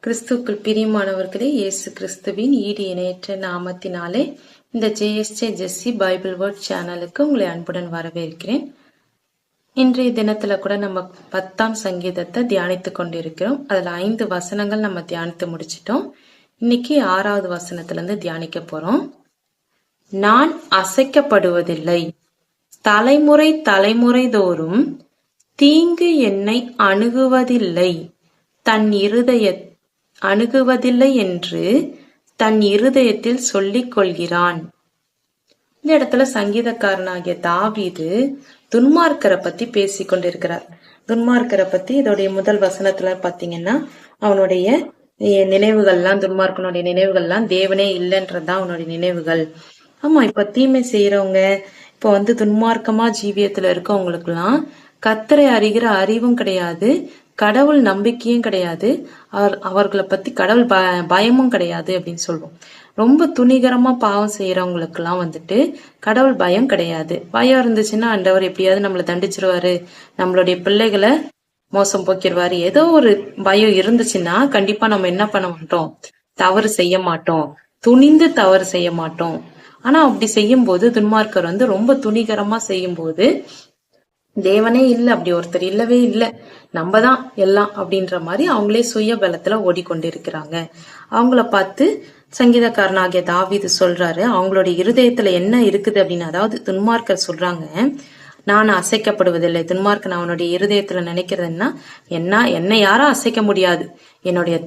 கிறிஸ்துக்குள் பிரியமானவர்களே, இயேசு கிறிஸ்துவின் ஈடு இணையற்ற நாமத்தினாலே இந்த ஜேஎஸ்ஜே ஜெஸ்ஸி பைபிள் வேர்ட் சேனலுக்கு உங்களை அன்புடன் வரவேற்கிறேன். இன்றைய தினத்துல கூட நம்ம 10ஆம் சங்கீதத்தை தியானித்து கொண்டிருக்கிறோம். அதுல 5 வசனங்கள் நம்ம தியானித்து முடிச்சிட்டோம். இன்னைக்கு 6வது வசனத்துல இருந்து தியானிக்க போறோம். நான் அசைக்கப்படுவதில்லை, தலைமுறை தலைமுறை தோறும் தீங்கு என்னை அணுகுவதில்லை அணுகுவதில்லை என்று தன் இருதயத்தில் சொல்லிக் கொள்கிறான். இந்த இடத்துல சங்கீதக்காரனாகிய தாவீது துன்மார்க்கரை பத்தி பேசிக் கொண்டிருக்கிறார். துன்மார்க்கரை பத்தி இதோடைய முதல் வசனத்துல பாத்தீங்கன்னா அவனுடைய நினைவுகள்லாம், துன்மார்க்கனுடைய நினைவுகள்லாம் தேவனே இல்லைன்றதுதான் அவனுடைய நினைவுகள். ஆமா, இப்ப தீமை செய்யறவங்க, இப்ப துன்மார்க்கமா ஜீவியத்துல இருக்கவங்களுக்கு எல்லாம் கர்த்தரை அறிகிற அறிவும் கிடையாது, கடவுள் நம்பிக்கையும் கிடையாது, அவர்களை பத்தி கடவுள் பயமும் கிடையாது அப்படின்னு சொல்லுவோம். ரொம்ப துணிகரமா பாவம் செய்யறவங்களுக்கு எல்லாம் கடவுள் பயம் கிடையாது. பயம் இருந்துச்சுன்னா ஆண்டவர் எப்படியாவது நம்மளை தண்டிச்சிருவாரு, நம்மளுடைய பிள்ளைகளை மோசம் போக்கிடுவாரு. ஏதோ ஒரு பயம் இருந்துச்சுன்னா கண்டிப்பா நம்ம என்ன பண்ண மாட்டோம், தவறு செய்ய மாட்டோம், துணிந்து தவறு செய்ய மாட்டோம். ஆனா அப்படி செய்யும் போது துன்மார்க்கர் ரொம்ப துணிகரமா செய்யும் போது தேவனே இல்ல, அப்படி ஒருத்தர் இல்லவே இல்ல, நம்ம தான் எல்லாம் அப்படின்ற மாதிரி அவங்களே சுய பலத்துல ஓடிக்கொண்டிருக்கிறாங்க. அவங்கள பார்த்து சங்கீதக்காரனாகிய தாவீது சொல்றாரு, அவங்களுடைய இருதயத்துல என்ன இருக்குது அப்படின்னு. அதாவது துன்மார்க்கர் சொல்றாங்க, நான் அசைக்கப்படுவதில்லை. துன்மார்க்கன் அவனுடைய இருதயத்துல நினைக்கிறதுன்னா, என்னை யாரும் அசைக்க முடியாது, என்னுடைய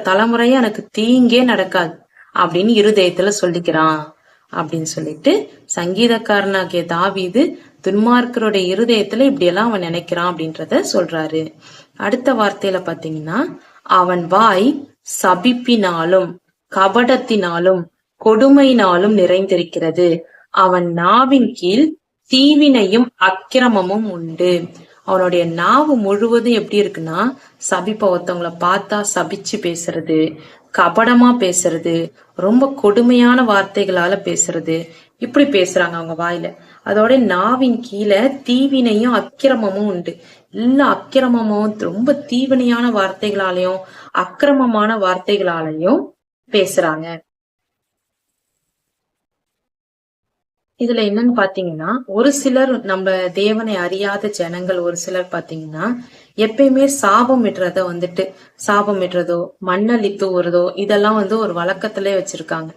தலைமுறையா எனக்கு தீங்கே நடக்காது அப்படின்னு இருதயத்துல சொல்லிக்கிறான் அப்படின்னு சொல்லிட்டு சங்கீதக்காரனாகிய தாவீது துன்மார்க்கருடைய இருதயத்துல இப்படி எல்லாம் அவன் நினைக்கிறான் அப்படின்றத சொல்றாரு. அடுத்த வார்த்தையில பாத்தீங்கன்னா, அவன் வாய் சபிப்பினாலும் கபடத்தினாலும் கொடுமையினாலும் நிறைந்திருக்கிறது, அவன் நாவின் கீழ் தீவினையும் அக்கிரமமும் உண்டு. அவனுடைய நாவு முழுவதும் எப்படி இருக்குன்னா, ஒருத்தவங்களை பார்த்தா சபிச்சு பேசுறது, கபடமா பேசுறது, ரொம்ப கொடுமையான வார்த்தைகளால பேசுறது, இப்படி பேசுறாங்க அவங்க வாயில. அதோட நாவின் கீழே தீவினையும் அக்கிரமமும் உண்டு. எல்லா அக்கிரமமும் ரொம்ப தீவினையான வார்த்தைகளாலையும் அக்கிரமமான வார்த்தைகளாலையும் பேசுறாங்க. இதுல என்னன்னு பாத்தீங்கன்னா, ஒரு சிலர், நம்ம தேவனை அறியாத ஜனங்கள் ஒரு சிலர் பாத்தீங்கன்னா எப்பயுமே சாபம் இடுறதோ மண்ணள்ளி தூவுறதோ இதெல்லாம் ஒரு வழக்கத்திலே வச்சிருக்காங்க.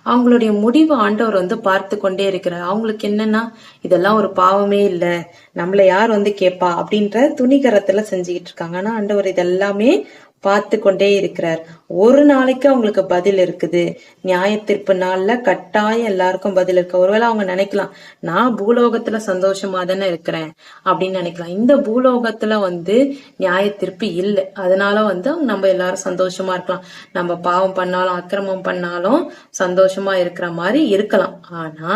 அவங்களுடைய முடிவு ஆண்டவர் பார்த்து கொண்டே இருக்கிறார். அவங்களுக்கு என்னன்னா, இதெல்லாம் ஒரு பாவமே இல்ல, நம்மள யார் கேப்பா அப்படின்ற துணிகரத்துல செஞ்சுக்கிட்டு இருக்காங்க. ஆனா ஆண்டவர் இதெல்லாமே பார்த்து கொண்டே இருக்கிறார். ஒரு நாளைக்கு அவங்களுக்கு பதில் இருக்குது. நியாய தீர்ப்பு நாள்ல கட்டாயம் எல்லாருக்கும் பதில் இருக்கு. ஒருவேளை அவங்க நினைக்கலாம், நான் பூலோகத்துல சந்தோஷமா தானே இருக்கிறேன் அப்படின்னு நினைக்கலாம். இந்த பூலோகத்துல நியாய தீர்ப்பு இல்லை, அதனால நம்ம எல்லாரும் சந்தோஷமா இருக்கலாம். நம்ம பாவம் பண்ணாலும் அக்கிரமம் பண்ணாலும் சந்தோஷமா இருக்கிற மாதிரி இருக்கலாம். ஆனா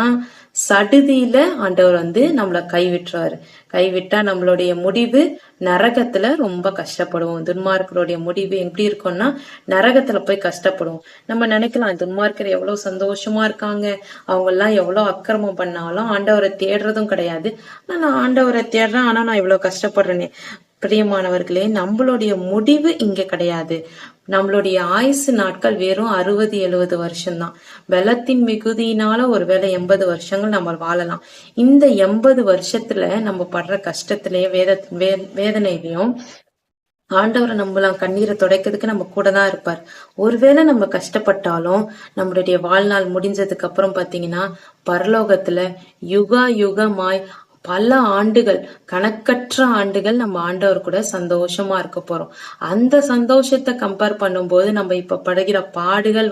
சடுதியில ஆண்டவர் நம்மள கைவிட்டுறாரு. கைவிட்டா நம்மளுடைய முடிவு நரகத்துல ரொம்ப கஷ்டப்படுவோம். துன்மார்க்கருடைய முடிவு எப்படி இருக்கும்னா, நரகத்துல போய் கஷ்டப்படுவோம். நம்ம நினைக்கலாம், துன்மார்க்கர் எவ்வளவு சந்தோஷமா இருக்காங்க, அவங்க எல்லாம் எவ்வளவு அக்கிரமம் பண்ணாலும் ஆண்டவரை தேடுறதும் கிடையாது. ஆனா நான் ஆண்டவரை தேடுறேன், ஆனா நான் இவ்வளவு கஷ்டப்படுறேனே. பிரியமானவர்களே, நம்மளுடைய முடிவு இங்க கிடையாது. நம்மளுடைய ஆயுசு நாட்கள் வெறும் 60-70 வருஷம்தான். பலத்தின் மிகுதியினால ஒருவேளை 80 வருஷங்கள் நம்ம வாழலாம். இந்த 80 வருஷத்துல நம்ம படுற கஷ்டத்திலயும் வேதனையிலையும் ஆண்டவரை நம்பலாம், கண்ணீரை துடைக்கிறதுக்கு நம்ம கூட தான் இருப்பார். ஒருவேளை நம்ம கஷ்டப்பட்டாலும் நம்மளுடைய வாழ்நாள் முடிஞ்சதுக்கு அப்புறம் பாத்தீங்கன்னா பரலோகத்துல யுகமாய் பல ஆண்டுகள், கணக்கற்ற ஆண்டுகள் நம்ம ஆண்டவர் கூட சந்தோஷமா இருக்க போறோம். அந்த சந்தோஷத்தை கம்பேர் பண்ணும்போது நம்ம இப்ப படுகிற பாடுகள்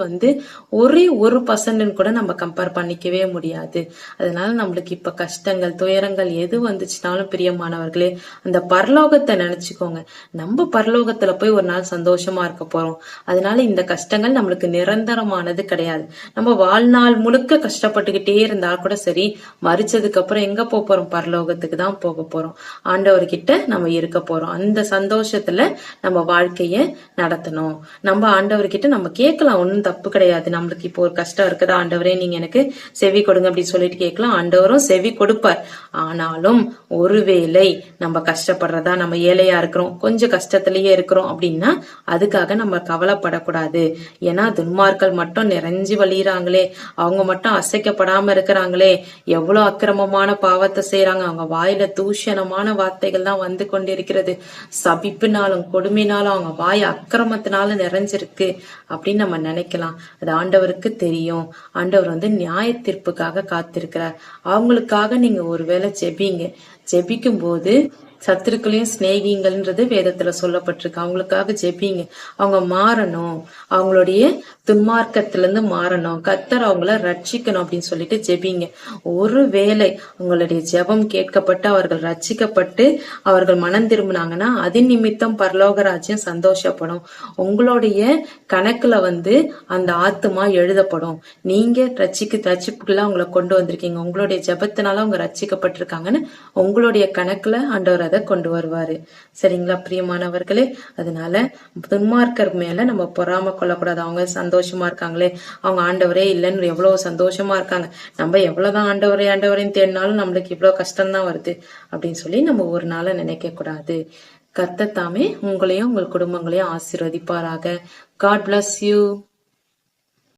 ஒரே 1% கூட நம்ம கம்பேர் பண்ணிக்கவே முடியாது. அதனால நம்மளுக்கு இப்ப கஷ்டங்கள், துயரங்கள் எது வந்துச்சுனாலும் பிரியமானவர்களே, அந்த பரலோகத்தை நினைச்சுக்கோங்க. நம்ம பரலோகத்துல போய் ஒரு நாள் சந்தோஷமா இருக்க போறோம். அதனால இந்த கஷ்டங்கள் நம்மளுக்கு நிரந்தரமானது கிடையாது. நம்ம வாழ்நாள் முழுக்க கஷ்டப்பட்டுக்கிட்டே இருந்தா கூட சரி, மறிச்சதுக்கு அப்புறம் எங்க போறோம்? பரலோகத்துக்கு தான் போக போறோம். ஆண்டவர்கிட்ட நம்ம இருக்க போறோம். அந்த சந்தோஷத்துல நம்ம வாழ்க்கைய நடத்தணும். நம்ம ஆண்டவர்கிட்ட நம்ம கேட்கலாம், ஒன்றும் தப்பு கிடையாது. நம்மளுக்கு இப்போ ஒரு கஷ்டம் இருக்குதா, ஆண்டவரே நீங்க எனக்கு செவி கொடுங்க அப்படின்னு சொல்லிட்டு கேட்கலாம். ஆண்டவரும் செவி கொடுப்பார். ஆனாலும் ஒருவேளை நம்ம கஷ்டப்படுறதா, நம்ம ஏழையா இருக்கிறோம், கொஞ்சம் கஷ்டத்திலேயே இருக்கிறோம் அப்படின்னா அதுக்காக நம்ம கவலைப்படக்கூடாது. ஏன்னா துன்மார்கள் மட்டும் நிறைஞ்சு வழியிறாங்களே, அவங்க மட்டும் அசைக்கப்படாம இருக்கிறாங்களே, எவ்வளவு அக்கிரமமான பாவத்தை செய்யறாங்க, அவங்க வாயில தூஷணமான வார்த்தைகள் தான் வந்து கொண்டிருக்கிறது, சபிப்புனாலும் கொடுமைனாலும் அவங்க வாய் அக்கிரமத்தினால நிறைஞ்சிருக்கு அப்படின்னு நம்ம நினைக்கலாம். அது ஆண்டவருக்கு தெரியும். ஆண்டவர் வந்து நியாய தீர்ப்புக்காக காத்திருக்கிறார். அவங்களுக்காக நீங்க ஒருவேளை ஜெபிங்க. ஜெபிக்கும் போது சத்துருக்களையும் சிநேகிங்கள்ன்றது வேதத்துல சொல்லப்பட்டிருக்கு. அவங்களுக்காக ஜெபிங்க. அவங்க மாறணும், அவங்களுடைய துன்மார்க்கத்திலிருந்து மாறணும், கர்த்தர் அவங்கள ரட்சிக்கணும் அப்படின்னு சொல்லிட்டு ஜெபிங்க. ஒருவேளை உங்களுடைய ஜெபம் கேட்கப்பட்டு அவர்கள் ரட்சிக்கப்பட்டு அவர்கள் மனம் திரும்பினாங்கன்னா அது நிமித்தம் பரலோக ராஜ்யம் சந்தோஷப்படும். உங்களுடைய கணக்குல வந்து அந்த ஆத்துமா எழுதப்படும். நீங்க ரட்சிப்புக்குள்ள அவங்களை கொண்டு வந்திருக்கீங்க, உங்களுடைய ஜெபத்தினால அவங்க ரட்சிக்கப்பட்டிருக்காங்கன்னு உங்களுடைய கணக்குல ஆண்டவர் அதை கொண்டு வருவாரு. சரிங்களா பிரியமானவர்களே? அதனால துன்மார்க்கர் மேல நம்ம பொறாம கொள்ளக்கூடாது. அவங்க சந்தோஷமா இருக்காங்களே, அவங்க ஆண்டவரே இல்லைன்னு எவ்வளவு சந்தோஷமா இருக்காங்க, நம்ம எவ்வளவுதான் ஆண்டவரைன்னு தேடினாலும் நம்மளுக்கு இவ்வளவு கஷ்டம்தான் வருது அப்படின்னு சொல்லி நம்ம ஒரு நாள நினைக்க கூடாது. கர்த்தர் தாமே உங்களையும் உங்கள் குடும்பங்களையும் ஆசீர்வதிப்பாராக. God bless you.